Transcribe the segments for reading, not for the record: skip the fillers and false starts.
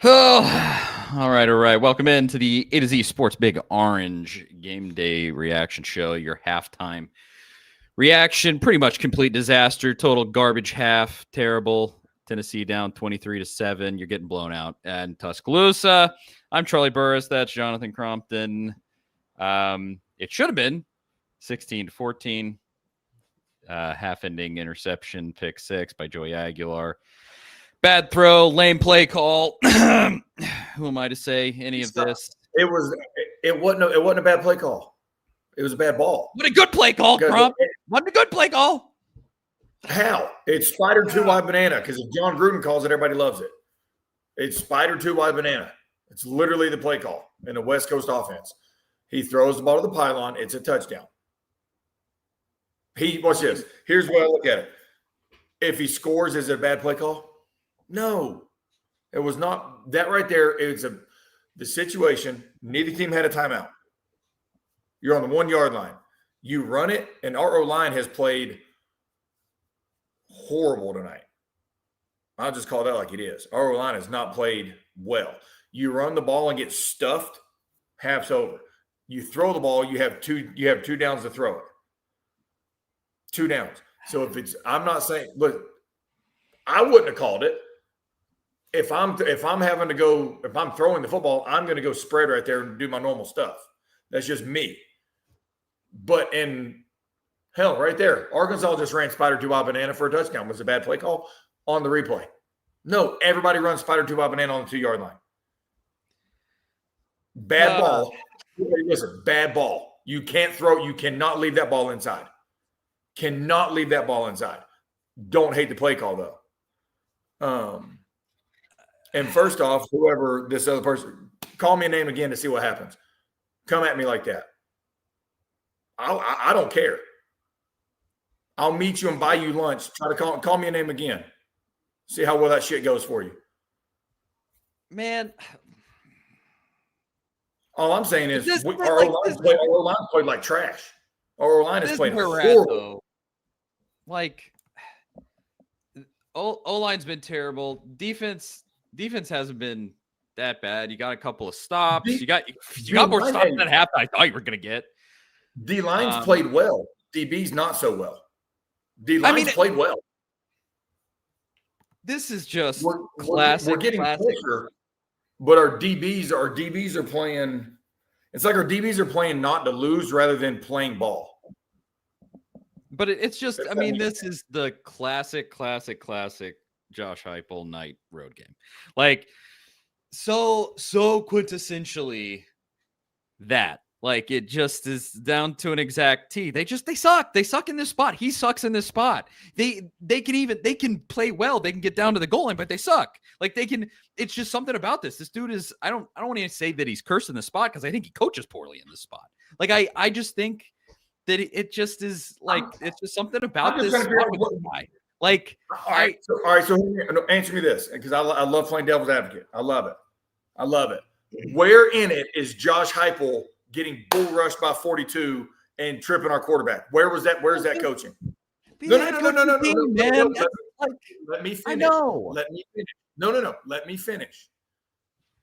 Oh, all right. Welcome into the A to Z Sports Big Orange Game Day Reaction Show. Your halftime reaction, pretty much complete disaster, total garbage half, terrible. Tennessee down 23-7. You're getting blown out. And Tuscaloosa. I'm Charlie Burris. That's Jonathan Crompton. It should have been 16-14. Half-ending interception, pick six by Joey Aguilar. Bad throw, lame play call. Who am I to say any of this? It wasn't a bad play call. It was a bad ball. What a good play call, Crump. What a good play call. How? It's spider two wide banana, because if John Gruden calls it, everybody loves it. It's spider two wide banana. It's literally the play call in the West Coast offense. He throws the ball to the pylon. It's a touchdown. Watch this. Here's what I look at it. If he scores, is it a bad play call? No. It was not. That right there is the situation. Neither team had a timeout. You're on the 1 yard line. You run it, and our O-line has played horrible tonight. I'll just call that like it is. Our O-line has not played well. You run the ball and get stuffed, half's over. You throw the ball, you have two downs to throw it. 2 downs. So I'm not saying, look, I wouldn't have called it. If I'm throwing the football, I'm going to go spread right there and do my normal stuff. That's just me. But hell, right there, Arkansas just ran spider two wide banana for a touchdown. Was it a bad play call on the replay? No, everybody runs spider two wide banana on the 2 yard line. Bad ball. Listen, bad ball. You cannot leave that ball inside. Cannot leave that ball inside. Don't hate the play call though. And first off, whoever this other person, call me a name again to see what happens. Come at me like that. I don't care. I'll meet you and buy you lunch. Try to call me a name again. See how well that shit goes for you. Man. All I'm saying is our O-line played like trash. Our O-line has played horrible. Like, O-line's been terrible. Defense hasn't been that bad. You got a couple of stops. You got more stops than half I thought you were going to get. D-line's played well. DB's not so well. D-line's played well. This is just classic. We're getting closer, but our DBs are playing. It's like our DBs are playing not to lose rather than playing ball. But it's just, I mean, this is the classic Josh Heupel night road game. Like, so quintessentially that. Like, it just is down to an exact T. They suck. They suck in this spot. He sucks in this spot. They can play well. They can get down to the goal line, but they suck. Like, it's just something about this. This dude is, I don't want to say that he's cursed in this spot, because I think he coaches poorly in this spot. Like, I just think that it just is like, it's just something about this guy. Like, all right. So answer me this, because I love playing devil's advocate. I love it. Where in it is Josh Heupel getting bull rushed by 42 and tripping our quarterback? Where was that? Where's that coaching? No. Let me finish. I know. Let me finish. No. Let me finish.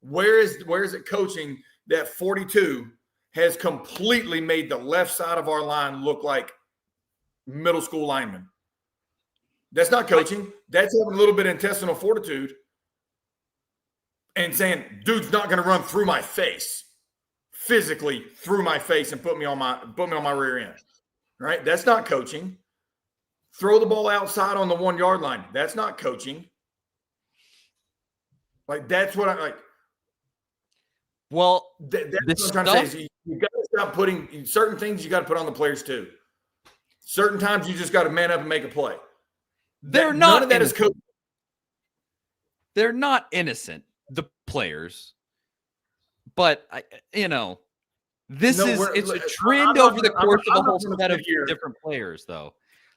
Where is it coaching that 42 has completely made the left side of our line look like middle school linemen? That's not coaching. That's having a little bit of intestinal fortitude and saying, dude's not going to run through my face, physically through my face, and put me on my rear end. Right? That's not coaching. Throw the ball outside on the 1 yard line. That's not coaching. Like, that's what I like. Well, that's what I'm trying to say. Is you got to stop putting certain things. You got to put on the players too. Certain times you just got to man up and make a play. None of that is coaching. They're not innocent, the players. But it's a trend over the course of a whole set of different players, though.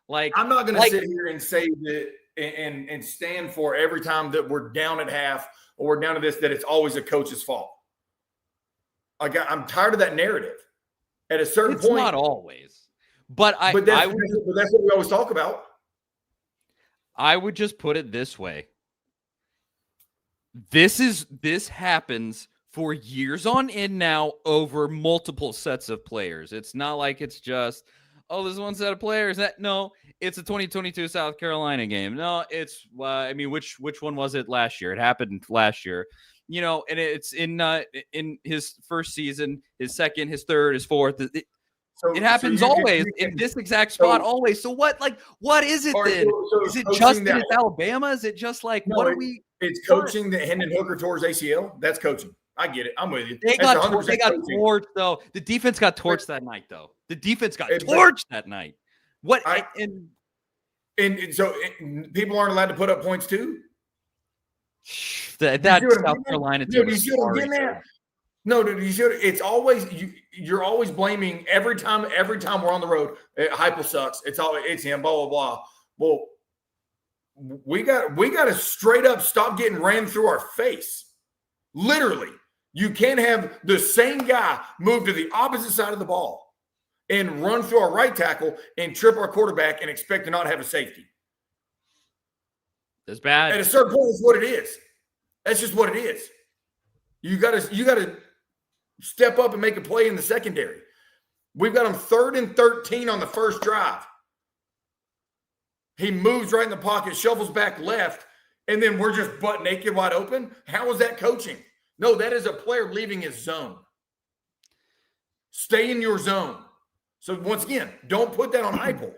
Like, I'm not going to sit here and say that and stand for every time that we're down at half or we're down to this, that it's always a coach's fault. Like, I'm tired of that narrative. At a certain point, it's not always. But that's what we always talk about. I would just put it this way. this happens for years on end now over multiple sets of players. It's not like it's just, oh, there's one set of players. No, it's a 2022 South Carolina game. No, it's I mean, which one was it last year? It happened last year. And it's in his first season, his second, his third, his fourth. It happens always in this exact spot always. So what is it then? Is it just that it's Alabama? Is it just like, no, what are we? It's coaching that Hendon Hooker tore his ACL. That's coaching. I get it. I'm with you. They got torched, though. The defense got torched that night, though. The defense got torched that night. And so people aren't allowed to put up points too? That South Carolina team is sorry. No, dude, it's always you're always blaming every time we're on the road. Heupel sucks. It's him. Blah blah blah. Well, we got to straight up stop getting ran through our face. Literally, you can't have the same guy move to the opposite side of the ball and run through our right tackle and trip our quarterback and expect to not have a safety. That's bad. At a certain point, it's what it is. That's just what it is. You got to step up and make a play in the secondary. We've got him 3rd and 13 on the first drive. He moves right in the pocket, shovels back left, and then we're just butt naked wide open. How is that coaching? No, that is a player leaving his zone. Stay in your zone. So once again, don't put that on Heupel.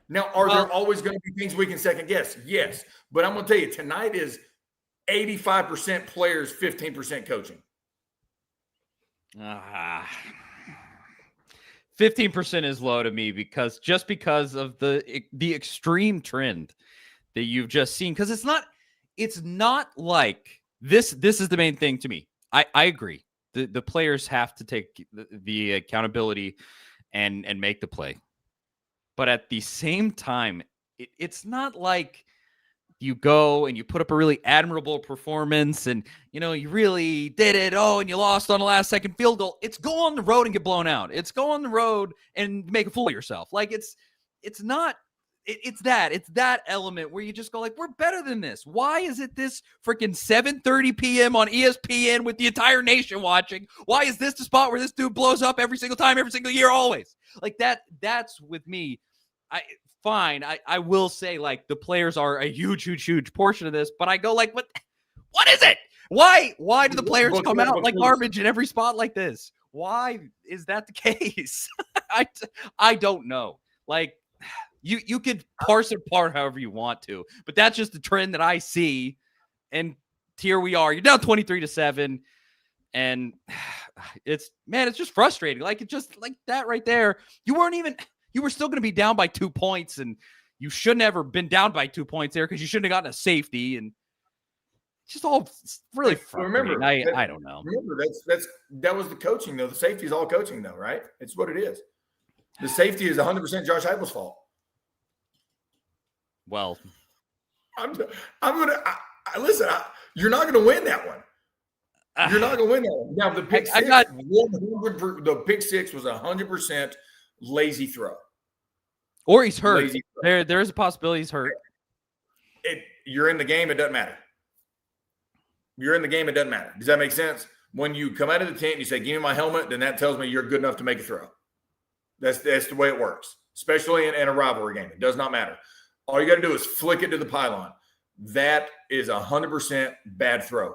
Now, are there always going to be things we can second guess? Yes. But I'm going to tell you, tonight is 85% players, 15% coaching. 15% is low to me because of the extreme trend that you've just seen. Because it's not like this. This is the main thing to me. I agree. The players have to take the accountability and make the play. But at the same time, it's not like you go and you put up a really admirable performance and, you really did it. Oh, and you lost on the last second field goal. It's go on the road and get blown out. It's go on the road and make a fool of yourself. Like it's that element where you just go like, we're better than this. Why is it this freaking 7:30 p.m. on ESPN with the entire nation watching? Why is this the spot where this dude blows up every single time, every single year, always? Like that's with me. I will say, like, the players are a huge portion of this, but I go like, what is it? Why do the players come out like garbage in every spot like this? Why is that the case? I don't know. Like, you could parse it apart however you want to, but that's just the trend that I see. And here we are. You're down 23-7. And it's just frustrating. Like, it's just like that right there. You were still going to be down by 2 points, and you shouldn't have ever been down by 2 points there because you shouldn't have gotten a safety. And it's just all really frustrating. Remember, I don't know. Remember, that was the coaching, though. The safety is all coaching, though, right? It's what it is. The safety is 100% Josh Heupel's fault. Well, listen. You're not going to win that one. You're not going to win that one. Now, the pick six was 100% lazy throw. Or he's hurt. There is a possibility he's hurt. You're in the game, it doesn't matter. You're in the game, it doesn't matter. Does that make sense? When you come out of the tent and you say, give me my helmet, then that tells me you're good enough to make a throw. That's the way it works, especially in a rivalry game. It does not matter. All you got to do is flick it to the pylon. That is 100% bad throw.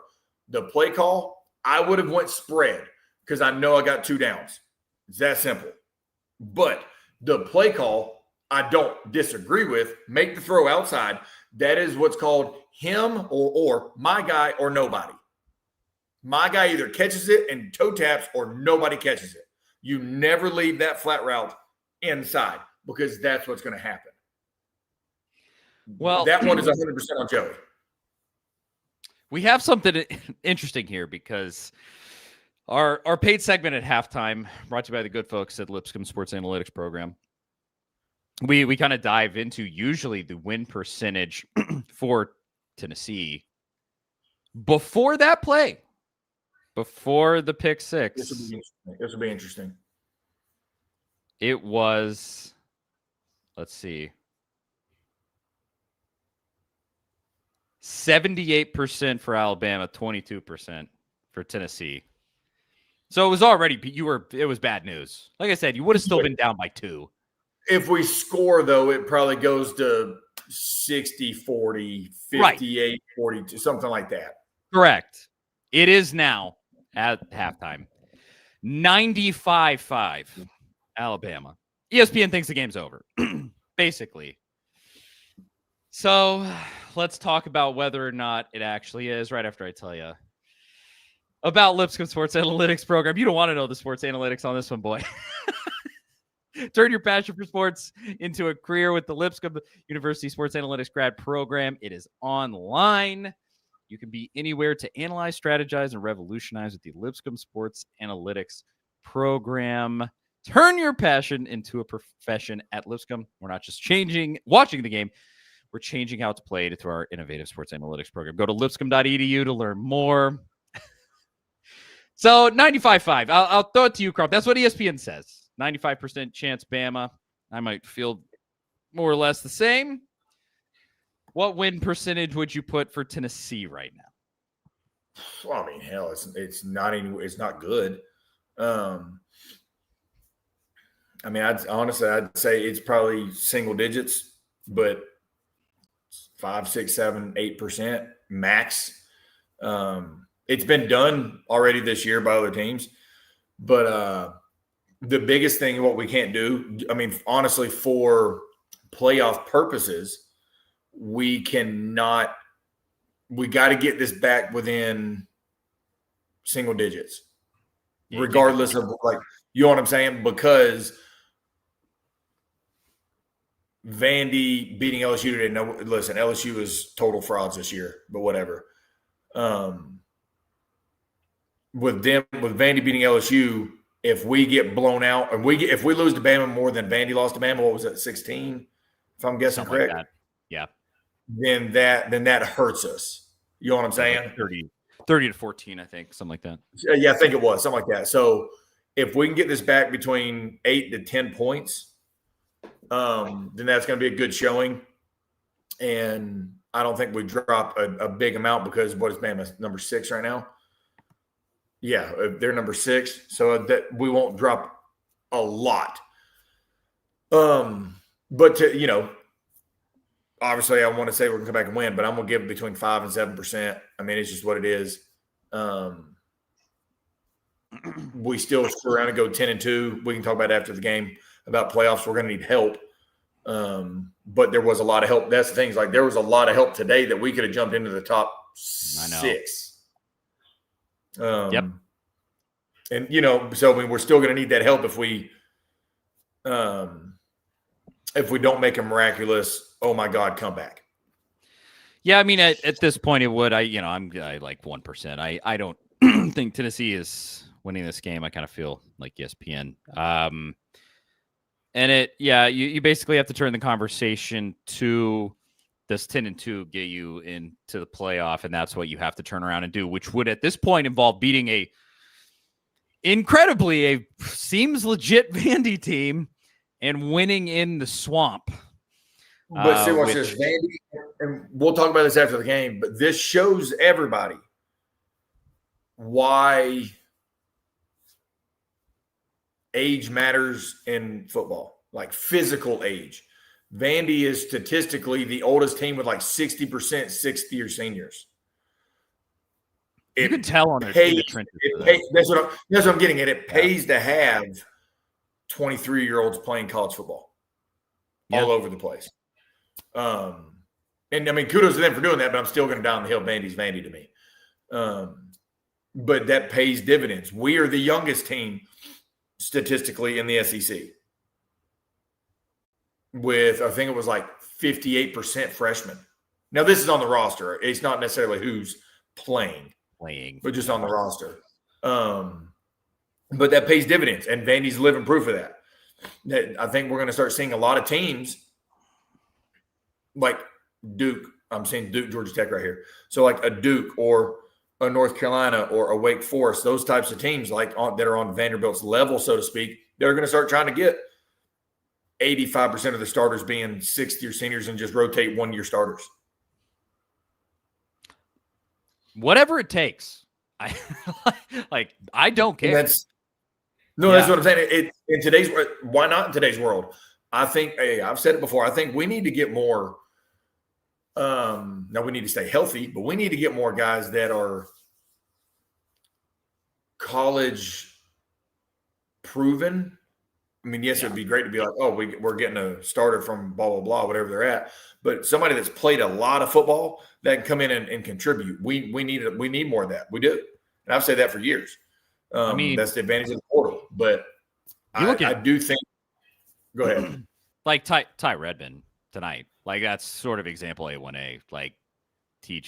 The play call, I would have went spread because I know I got 2 downs. It's that simple. But the play call, I don't disagree with. Make the throw outside. That is what's called him or my guy or nobody. My guy either catches it and toe taps or nobody catches it. You never leave that flat route inside because that's what's going to happen. Well, that one is 100% on Joey. We have something interesting here because our paid segment at halftime, brought to you by the good folks at Lipscomb Sports Analytics Program, we kind of dive into usually the win percentage for Tennessee before that play, before the pick six. This will be interesting. It was, let's see, 78% for Alabama, 22% for Tennessee. So it was already it was bad news. Like I said, you would have still been down by 2. If we score, though, it probably goes to 60-40, 58-42, something like that. Correct. It is now at halftime. 95-5 Alabama. ESPN thinks the game's over. Basically. So let's talk about whether or not it actually is right after I tell you about Lipscomb Sports Analytics program. You don't want to know the sports analytics on this one, boy. Turn your passion for sports into a career with the Lipscomb University Sports Analytics grad program. It is online. You can be anywhere to analyze, strategize, and revolutionize with the Lipscomb Sports Analytics program. Turn your passion into a profession at Lipscomb. We're not just watching the game. We're changing how it's played through our innovative sports analytics program. Go to lipscomb.edu to learn more. So 95-5. I'll throw it to you, Carl. That's what ESPN says. 95% chance Bama. I might feel more or less the same. What win percentage would you put for Tennessee right now? Well, I mean, hell, it's not good. I mean, I'd say it's probably single digits, but 5, 6, 7, 8% max. It's been done already this year by other teams, but the biggest thing, what we can't do, I mean, honestly, for playoff purposes, we got to get this back within single digits, regardless of, like, you know what I'm saying? Because Vandy beating LSU today. No, listen, LSU is total frauds this year, but whatever. With Vandy beating LSU, if we get blown out, and if we lose to Bama more than Vandy lost to Bama, what was that, 16? If I'm guessing Something correct, like that. Yeah. Then that hurts us. You know what I'm saying? 30 to 14, I think, something like that. Yeah, I think it was something like that. So if we can get this back between 8 to 10 points, then that's going to be a good showing. And I don't think we drop a big amount, because what is Bama, number 6 right now? Yeah, they're number 6, so that we won't drop a lot. But obviously, I want to say we're going to come back and win, but I'm going to give it between 5 and 7%. I mean, it's just what it is. We still screw around and go 10-2. We can talk about after the game about playoffs. We're going to need help. But there was a lot of help. That's the thing. Like, there was a lot of help today that we could have jumped into the top 6. Yep. And, so I mean, we're still going to need that help if we don't make a miraculous, oh my God, comeback. Yeah, I mean, at this point, it would. I like 1%. I don't think Tennessee is winning this game. I kind of feel like ESPN. And you basically have to turn the conversation to this 10-2 get you into the playoff, and that's what you have to turn around and do, which would at this point involve beating a seems legit Vandy team and winning in the swamp. But see, watch this, Vandy, and we'll talk about this after the game, but this shows everybody why age matters in football, like physical age. Vandy is statistically the oldest team with like 60% 6th-year seniors. You can tell on their trenches. That's what I'm getting at. It pays to have 23-year-olds playing college football all over the place. And I mean, kudos to them for doing that, but I'm still going to die on the hill. Vandy's Vandy to me. But that pays dividends. We are the youngest team statistically in the SEC, with, I think it was like 58% freshmen. Now, this is on the roster. It's not necessarily who's playing, but just on the roster. But that pays dividends, and Vandy's living proof of that. I think we're going to start seeing a lot of teams like Duke. I'm saying Duke, Georgia Tech right here. So like a Duke or a North Carolina or a Wake Forest, those types of teams that are on Vanderbilt's level, so to speak, they're going to start trying to get 85% of the starters being 6th-year seniors and just rotate 1-year starters. Whatever it takes. I don't care. That's what I'm saying. In today's, why not in today's world? I think, I've said it before. I think we need to get more. Now we need to stay healthy, but we need to get more guys that are college proven. I mean, yes, it'd be great to be like, oh, we're getting a starter from blah, blah, blah, whatever they're at. But somebody that's played a lot of football that can come in and contribute. We need more of that. We do. And I've said that for years. I mean, that's the advantage of the portal. But I do think – go ahead. Like Ty Redmond tonight. Like, that's sort of example A1A. Like, he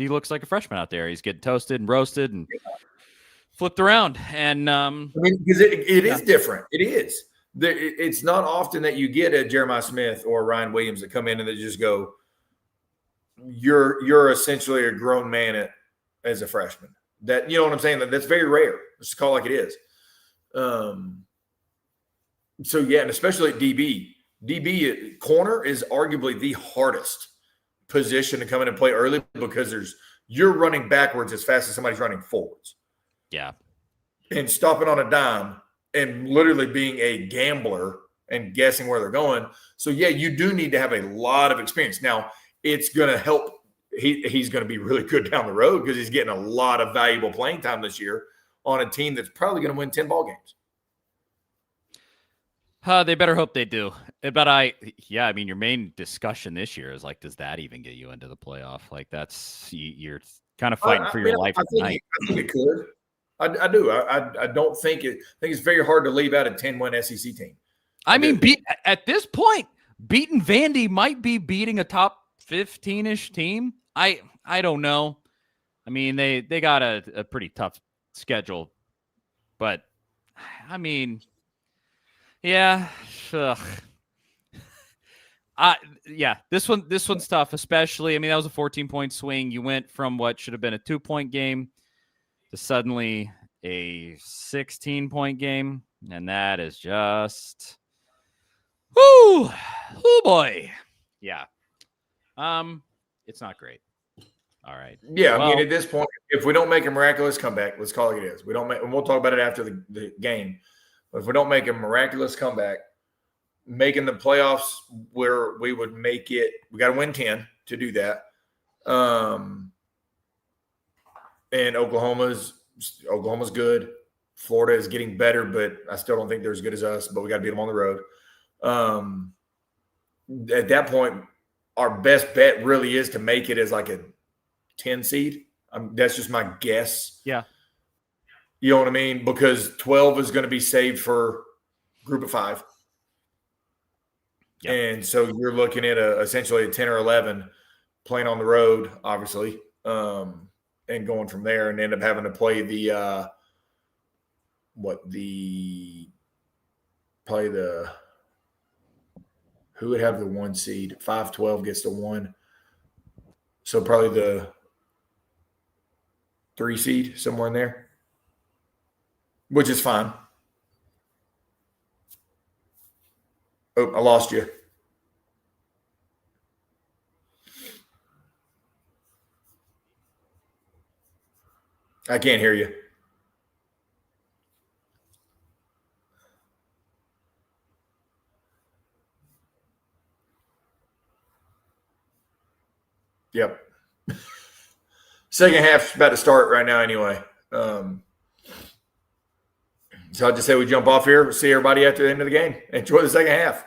looks like a freshman out there. He's getting toasted and roasted and flipped around. And I mean, because it is different. It is. It's not often that you get a Jeremiah Smith or Ryan Williams that come in and they just go, you're essentially a grown man as a freshman. That, you know what I'm saying? That's very rare. Let's call it like it is. So, yeah, and especially at DB. DB corner is arguably the hardest position to come in and play early because you're running backwards as fast as somebody's running forwards. Yeah. And stopping on a dime and literally being a gambler and guessing where they're going. So, yeah, you do need to have a lot of experience. Now, it's going to help. He's going to be really good down the road because he's getting a lot of valuable playing time this year on a team that's probably going to win 10 ball games. They better hope they do. But I mean, your main discussion this year is like, does that even get you into the playoff? Like, that's you're kind of fighting for your life tonight. I think it could. I do. I don't think it. I think it's very hard to leave out a 10-win SEC team. I mean, at this point, beating Vandy might be beating a top 15-ish team. I don't know. I mean, they got a pretty tough schedule, but I mean, yeah. This one's tough, especially. I mean, that was a 14-point swing. You went from what should have been a 2-point game to suddenly a 16-point game, and that is just, whoo boy, yeah. It's not great. All right. Yeah, well, I mean, at this point, if we don't make a miraculous comeback, let's call it is. And we'll talk about it after the game. But if we don't make a miraculous comeback, making the playoffs where we would make it, we got to win 10 to do that. And Oklahoma's good. Florida is getting better, but I still don't think they're as good as us, but we got to beat them on the road. At that point, our best bet really is to make it as like a 10 seed. That's just my guess. Yeah. You know what I mean? Because 12 is going to be saved for group of 5. Yep. And so you're looking at essentially a 10 or 11 playing on the road, obviously, and going from there and end up having to play who would have the 1 seed? 5-12 gets the 1. So probably the 3 seed, somewhere in there, which is fine. Oh, I lost you. I can't hear you. Yep. Second half's about to start right now anyway. So I'll just say we jump off here. We'll see everybody after the end of the game. Enjoy the second half.